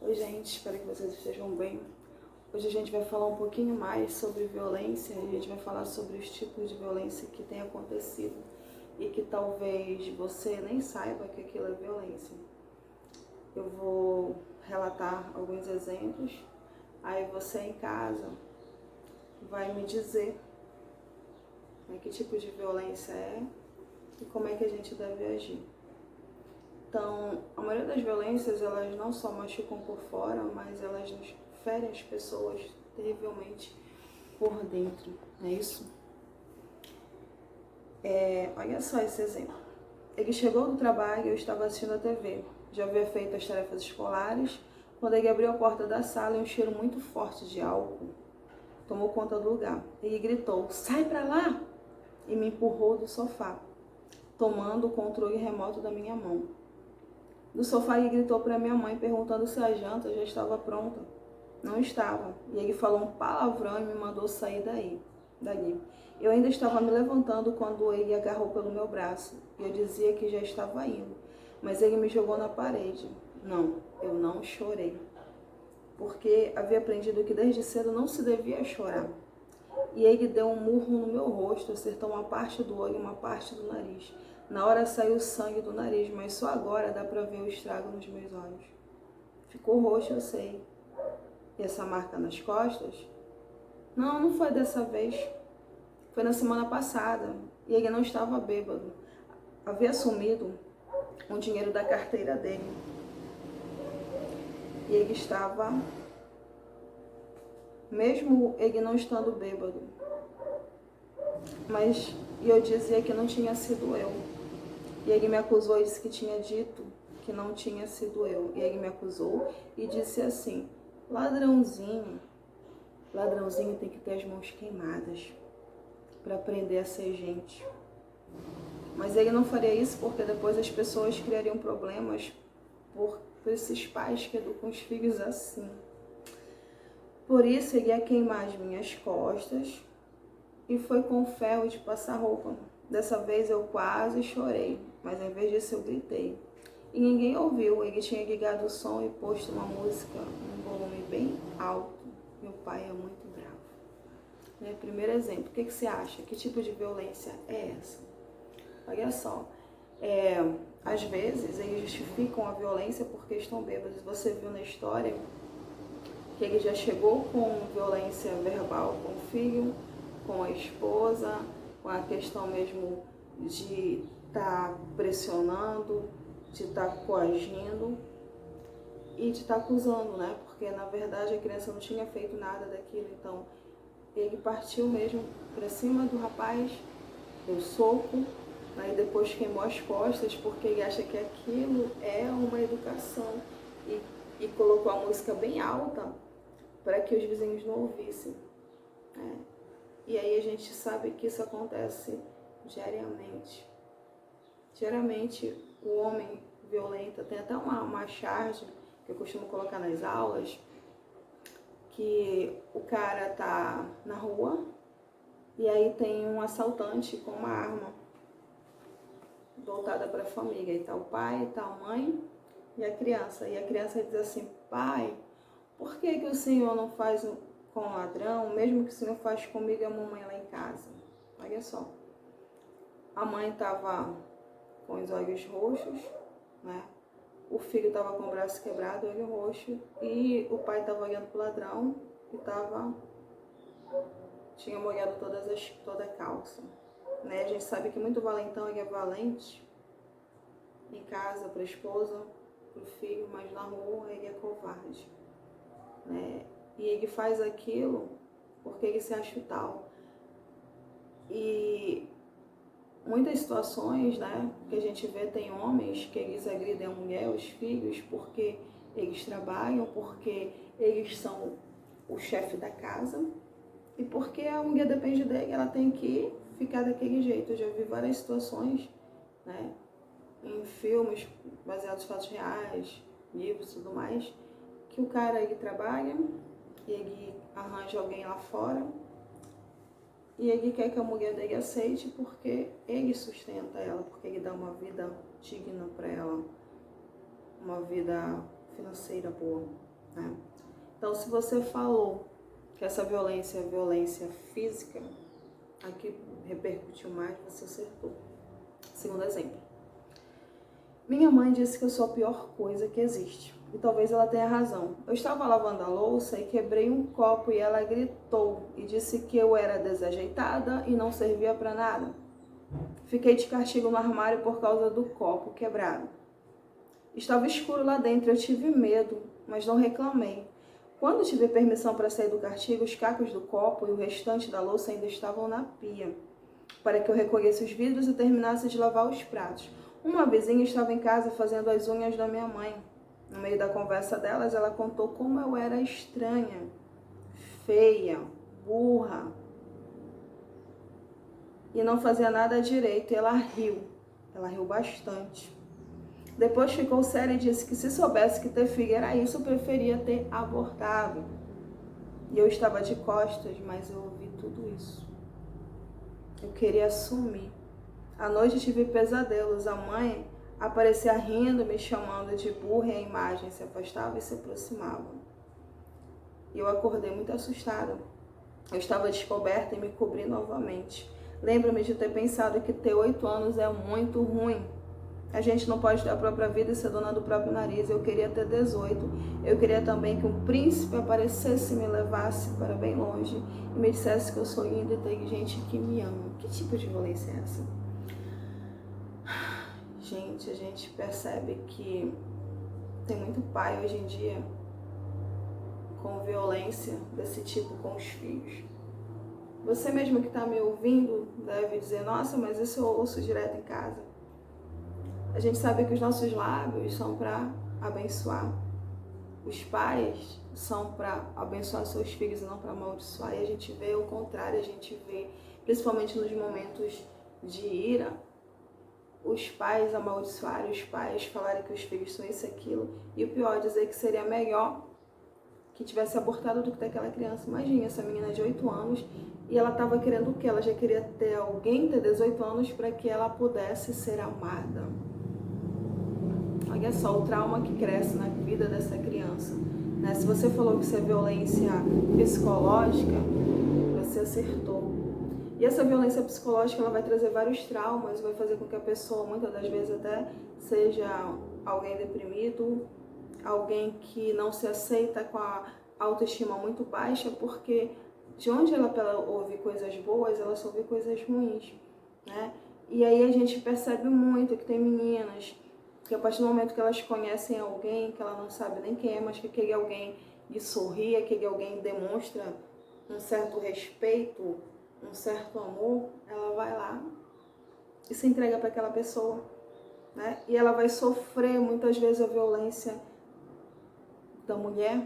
Oi gente, espero que vocês estejam bem. Hoje a gente vai falar um pouquinho mais sobre violência, a gente vai falar sobre os tipos de violência que tem acontecido e que talvez você nem saiba que aquilo é violência. Eu vou relatar alguns exemplos, aí você em casa vai me dizer, né, que tipo de violência é e como é que a gente deve agir. Então, a maioria das violências, elas não só machucam por fora, mas elas ferem as pessoas terrivelmente por dentro, não é isso? Olha só esse exemplo. Ele chegou do trabalho e eu estava assistindo a TV. Já havia feito as tarefas escolares, quando ele abriu a porta da sala e um cheiro muito forte de álcool tomou conta do lugar. Ele gritou, sai pra lá! E me empurrou do sofá, tomando o controle remoto da minha mão. Do sofá ele gritou para minha mãe, perguntando se a janta já estava pronta. Não estava. E ele falou um palavrão e me mandou sair dali. Eu ainda estava me levantando quando ele agarrou pelo meu braço. Eu dizia que já estava indo, mas ele me jogou na parede. Não, eu não chorei, porque havia aprendido que desde cedo não se devia chorar. E ele deu um murro no meu rosto, acertou uma parte do olho e uma parte do nariz. Na hora saiu sangue do nariz, mas só agora dá pra ver o estrago nos meus olhos. Ficou roxo, eu sei. E essa marca nas costas? Não foi dessa vez. Foi na semana passada. E ele não estava bêbado. Havia sumido um dinheiro da carteira dele. E ele estava, mesmo ele não estando bêbado. Mas eu dizia que não tinha sido eu. E ele me acusou e disse que tinha dito que não tinha sido eu. E ele me acusou e disse assim, ladrãozinho tem que ter as mãos queimadas para aprender a ser gente. Mas ele não faria isso porque depois as pessoas criariam problemas por esses pais que educam os filhos assim. Por isso ele ia queimar as minhas costas e foi com ferro de passar roupa. Dessa vez eu quase chorei, mas ao invés disso eu gritei. E ninguém ouviu, ele tinha ligado o som e posto uma música num volume bem alto. Meu pai é muito bravo. Primeiro exemplo, o que você acha? Que tipo de violência é essa? Olha só, às vezes eles justificam a violência porque estão bêbados. Você viu na história que ele já chegou com violência verbal com o filho, com a esposa, com a questão mesmo de estar pressionando, de estar coagindo e de estar acusando, né? Porque na verdade a criança não tinha feito nada daquilo, então ele partiu mesmo para cima do rapaz, deu soco, aí depois queimou as costas porque ele acha que aquilo é uma educação e colocou a música bem alta para que os vizinhos não ouvissem, né? E aí a gente sabe que isso acontece diariamente. Geralmente o homem violento, tem até uma charge que eu costumo colocar nas aulas, que o cara tá na rua e aí tem um assaltante com uma arma voltada para a família. E tá o pai, tá a mãe e a criança. E a criança diz assim, pai, por que o senhor não faz com o ladrão, mesmo que o senhor faz comigo e a mamãe lá em casa? Olha só. A mãe estava com os olhos roxos, né? O filho estava com o braço quebrado, olho roxo, e o pai estava olhando pro ladrão e tinha molhado toda a calça, né? A gente sabe que muito valentão ele é valente em casa para a esposa, pro filho, mas na rua ele é covarde, né? E ele faz aquilo porque ele se acha tal. E muitas situações, né, que a gente vê, tem homens que eles agridem a mulher, os filhos, porque eles trabalham, porque eles são o chefe da casa e porque a mulher depende dele, ela tem que ficar daquele jeito. Eu já vi várias situações, né, em filmes baseados em fatos reais, livros e tudo mais, que o cara, ele trabalha, ele arranja alguém lá fora e ele quer que a mulher dele aceite porque ele sustenta ela, porque ele dá uma vida digna para ela, uma vida financeira boa. né? Então, se você falou que essa violência é violência física, aqui repercutiu mais, você acertou. Segundo exemplo. Minha mãe disse que eu sou a pior coisa que existe. E talvez ela tenha razão. Eu estava lavando a louça e quebrei um copo e ela gritou e disse que eu era desajeitada e não servia para nada. Fiquei de castigo no armário por causa do copo quebrado. Estava escuro lá dentro, eu tive medo, mas não reclamei. Quando tive permissão para sair do castigo, os cacos do copo e o restante da louça ainda estavam na pia, para que eu recolhesse os vidros e terminasse de lavar os pratos. Uma vizinha estava em casa fazendo as unhas da minha mãe. No meio da conversa delas, ela contou como eu era estranha, feia, burra e não fazia nada direito. E ela riu bastante. Depois ficou séria e disse que se soubesse que ter filho era isso, eu preferia ter abortado. E eu estava de costas, mas eu ouvi tudo isso. Eu queria assumir. À noite tive pesadelos. A mãe aparecia rindo, me chamando de burra e a imagem se afastava e se aproximava. E eu acordei muito assustada. Eu estava descoberta e me cobri novamente. Lembro-me de ter pensado que ter 8 anos é muito ruim. A gente não pode ter a própria vida e ser dona do próprio nariz. Eu queria ter 18. Eu queria também que um príncipe aparecesse e me levasse para bem longe e me dissesse que eu sou linda e inteligente e que me ama. Que tipo de violência é essa? Gente, a gente percebe que tem muito pai hoje em dia com violência desse tipo com os filhos. Você mesmo que está me ouvindo deve dizer, nossa, mas isso eu ouço direto em casa. A gente sabe que os nossos lábios são para abençoar. Os pais são para abençoar seus filhos e não para amaldiçoar. E a gente vê o contrário, a gente vê, principalmente nos momentos de ira, os pais amaldiçoarem, os pais falarem que os filhos são isso e aquilo. E o pior, dizer que seria melhor que tivesse abortado do que ter aquela criança. Imagina, essa menina de 8 anos e ela estava querendo o quê? Ela já queria ter alguém, ter 18 anos, para que ela pudesse ser amada. Olha só o trauma que cresce na vida dessa criança, né? Se você falou que isso é violência psicológica, você acertou. E essa violência psicológica ela vai trazer vários traumas, vai fazer com que a pessoa, muitas das vezes até, seja alguém deprimido, alguém que não se aceita, com a autoestima muito baixa, porque de onde ela ouve coisas boas, ela só ouve coisas ruins, né? E aí a gente percebe muito que tem meninas que a partir do momento que elas conhecem alguém, que ela não sabe nem quem é, mas que aquele alguém lhe sorri, aquele alguém demonstra um certo respeito, um certo amor, ela vai lá e se entrega para aquela pessoa, né? E ela vai sofrer muitas vezes a violência da mulher.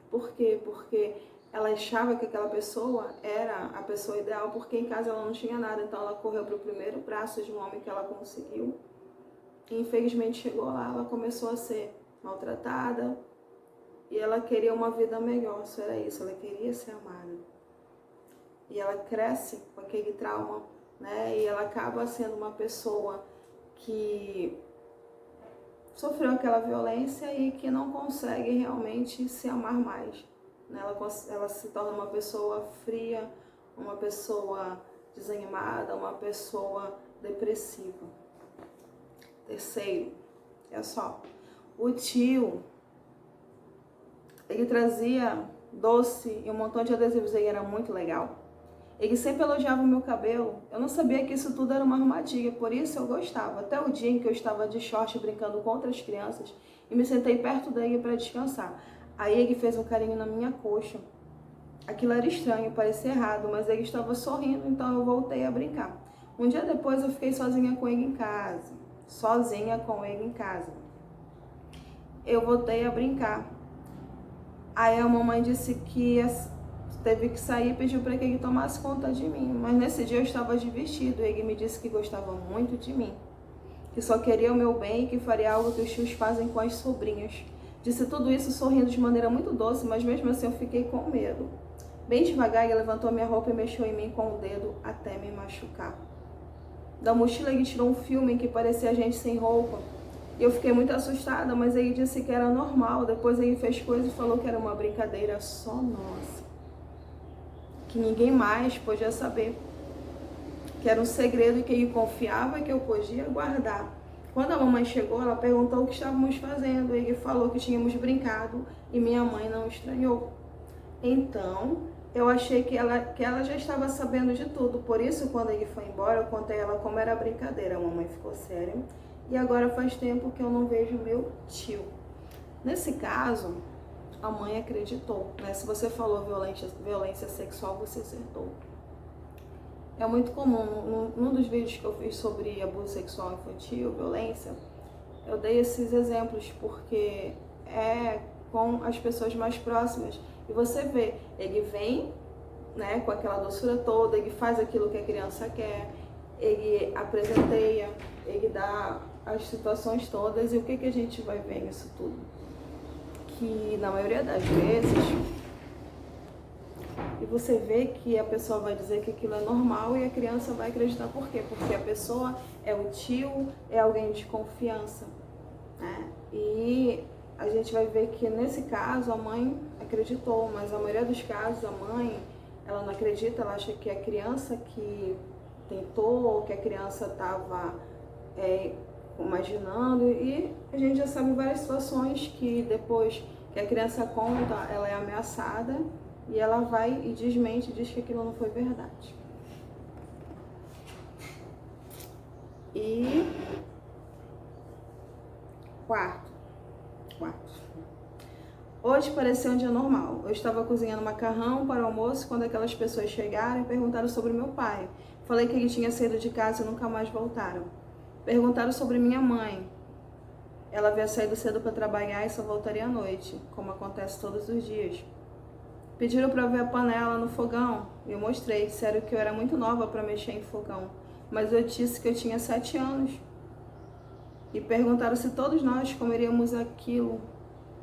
Por quê? Porque ela achava que aquela pessoa era a pessoa ideal, porque em casa ela não tinha nada, então ela correu para o primeiro braço de um homem que ela conseguiu. E infelizmente chegou lá, ela começou a ser maltratada e ela queria uma vida melhor, só era isso, ela queria ser amada. E ela cresce com aquele trauma, né? E ela acaba sendo uma pessoa que sofreu aquela violência e que não consegue realmente se amar mais, né? Ela se torna uma pessoa fria, uma pessoa desanimada, uma pessoa depressiva. Terceiro, é só, o tio, ele trazia doce e um montão de adesivos, ele era muito legal. Ele sempre elogiava o meu cabelo. Eu não sabia que isso tudo era uma armadilha, por isso eu gostava. Até o dia em que eu estava de short brincando com outras crianças e me sentei perto dele para descansar. Aí ele fez um carinho na minha coxa. Aquilo era estranho, parecia errado, mas ele estava sorrindo, então eu voltei a brincar. Um dia depois eu fiquei sozinha com ele em casa. Eu voltei a brincar. Aí a mamãe disse que teve que sair e pediu para que ele tomasse conta de mim. Mas nesse dia eu estava de vestido e ele me disse que gostava muito de mim, que só queria o meu bem e que faria algo que os tios fazem com as sobrinhas. Disse tudo isso sorrindo de maneira muito doce, mas mesmo assim eu fiquei com medo. Bem devagar ele levantou minha roupa e mexeu em mim com o dedo até me machucar. Da mochila ele tirou um filme em que parecia a gente sem roupa E eu fiquei muito assustada, mas ele disse que era normal. Depois ele fez coisa e falou que era uma brincadeira só nossa, que ninguém mais podia saber, que era um segredo que ele confiava que eu podia guardar. Quando a mamãe chegou, ela perguntou o que estávamos fazendo. Ele falou que tínhamos brincado e minha mãe não estranhou. Então, eu achei que ela já estava sabendo de tudo. Por isso, quando ele foi embora, eu contei a ela como era a brincadeira. A mamãe ficou séria. E agora faz tempo que eu não vejo meu tio. Nesse caso, a mãe acreditou, né? Se você falou violência sexual, você acertou. É muito comum, num dos vídeos que eu fiz sobre abuso sexual infantil, violência, eu dei esses exemplos porque é com as pessoas mais próximas. E você vê, ele vem, né, com aquela doçura toda, ele faz aquilo que a criança quer, ele apresenteia, ele dá as situações todas. E o que a gente vai ver nisso tudo? Que na maioria das vezes, e você vê que a pessoa vai dizer que aquilo é normal e a criança vai acreditar. Por quê? Porque a pessoa é o tio, é alguém de confiança, né? E a gente vai ver que nesse caso a mãe acreditou, mas na maioria dos casos a mãe, ela não acredita, ela acha que a criança que tentou, que a criança estava imaginando, e a gente já sabe várias situações que depois que a criança conta, ela é ameaçada e ela vai e desmente, diz que aquilo não foi verdade. E quarto. Hoje pareceu um dia normal. Eu estava cozinhando macarrão para o almoço quando aquelas pessoas chegaram e perguntaram sobre meu pai. Falei que ele tinha saído de casa e nunca mais voltaram. Perguntaram sobre minha mãe. Ela havia saído cedo para trabalhar e só voltaria à noite, como acontece todos os dias. Pediram para ver a panela no fogão e eu mostrei. Disseram que eu era muito nova para mexer em fogão, mas eu disse que eu tinha 7 anos. E perguntaram se todos nós comeríamos aquilo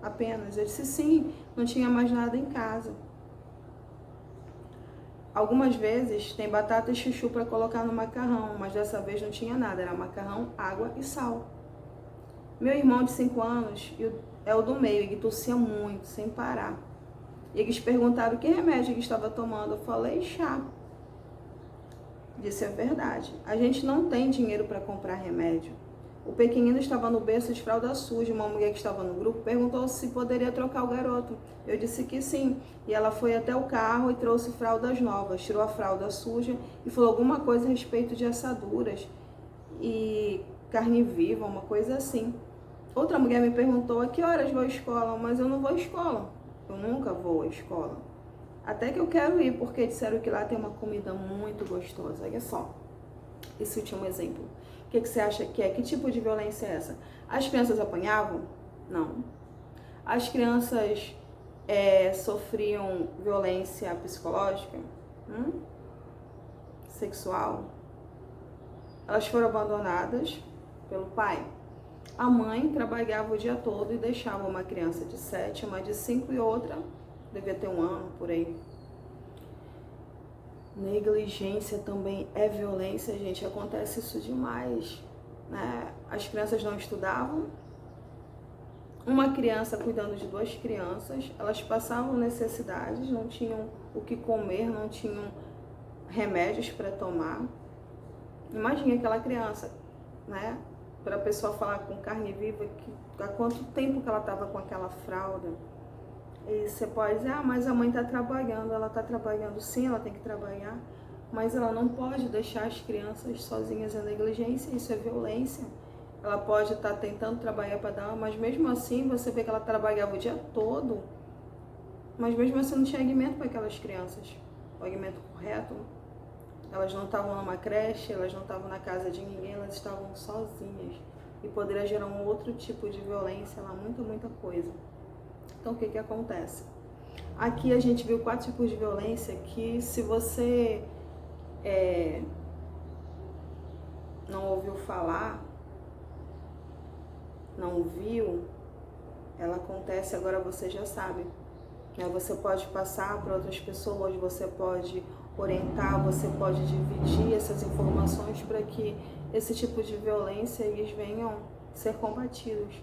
apenas. Eu disse sim, não tinha mais nada em casa. Algumas vezes tem batata e chuchu para colocar no macarrão, mas dessa vez não tinha nada, era macarrão, água e sal. Meu irmão de 5 anos é o do meio, ele tossia muito, sem parar. E eles perguntaram que remédio ele estava tomando. Eu falei chá. Disse a verdade. A gente não tem dinheiro para comprar remédio. O pequenino estava no berço de fralda suja. Uma mulher que estava no grupo perguntou se poderia trocar o garoto. Eu disse que sim. E ela foi até o carro e trouxe fraldas novas. Tirou a fralda suja e falou alguma coisa a respeito de assaduras e carne viva, uma coisa assim. Outra mulher me perguntou a que horas vou à escola, mas eu não vou à escola. Eu nunca vou à escola. Até que eu quero ir, porque disseram que lá tem uma comida muito gostosa. Olha só, esse último exemplo. O que você acha que é? Que tipo de violência é essa? As crianças apanhavam? Não. As crianças sofriam violência psicológica? Sexual? Elas foram abandonadas pelo pai? A mãe trabalhava o dia todo e deixava uma criança de 7, uma de 5 e outra devia ter 1 ano, por aí. Negligência também é violência, gente. Acontece isso demais, né? As crianças não estudavam. Uma criança cuidando de 2 crianças, elas passavam necessidades, não tinham o que comer, não tinham remédios para tomar. Imagine aquela criança, né? Para a pessoa falar com carne viva, há quanto tempo que ela estava com aquela fralda. E você pode dizer, mas a mãe está trabalhando. Ela está trabalhando sim, ela tem que trabalhar, mas ela não pode deixar as crianças sozinhas. É negligência, isso é violência. Ela pode estar tentando trabalhar para dar, mas mesmo assim você vê que ela trabalhava o dia todo, mas mesmo assim não tinha alimento para aquelas crianças, o alimento correto. Elas não estavam numa creche, elas não estavam na casa de ninguém, elas estavam sozinhas. E poderia gerar um outro tipo de violência lá, muita coisa. Então o que acontece? Aqui a gente viu 4 tipos de violência que, se você não ouviu falar, não viu, ela acontece, agora você já sabe. Você pode passar para outras pessoas, você pode orientar, você pode dividir essas informações para que esse tipo de violência eles venham ser combatidos.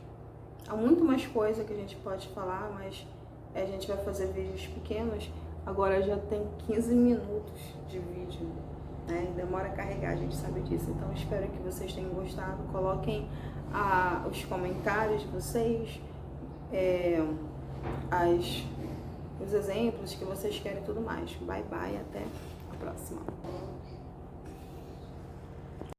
Há muito mais coisa que a gente pode falar, mas a gente vai fazer vídeos pequenos. Agora já tem 15 minutos de vídeo, né? Demora a carregar, a gente sabe disso. Então espero que vocês tenham gostado. Coloquem os comentários de vocês, os exemplos que vocês querem e tudo mais. Bye bye, até a próxima.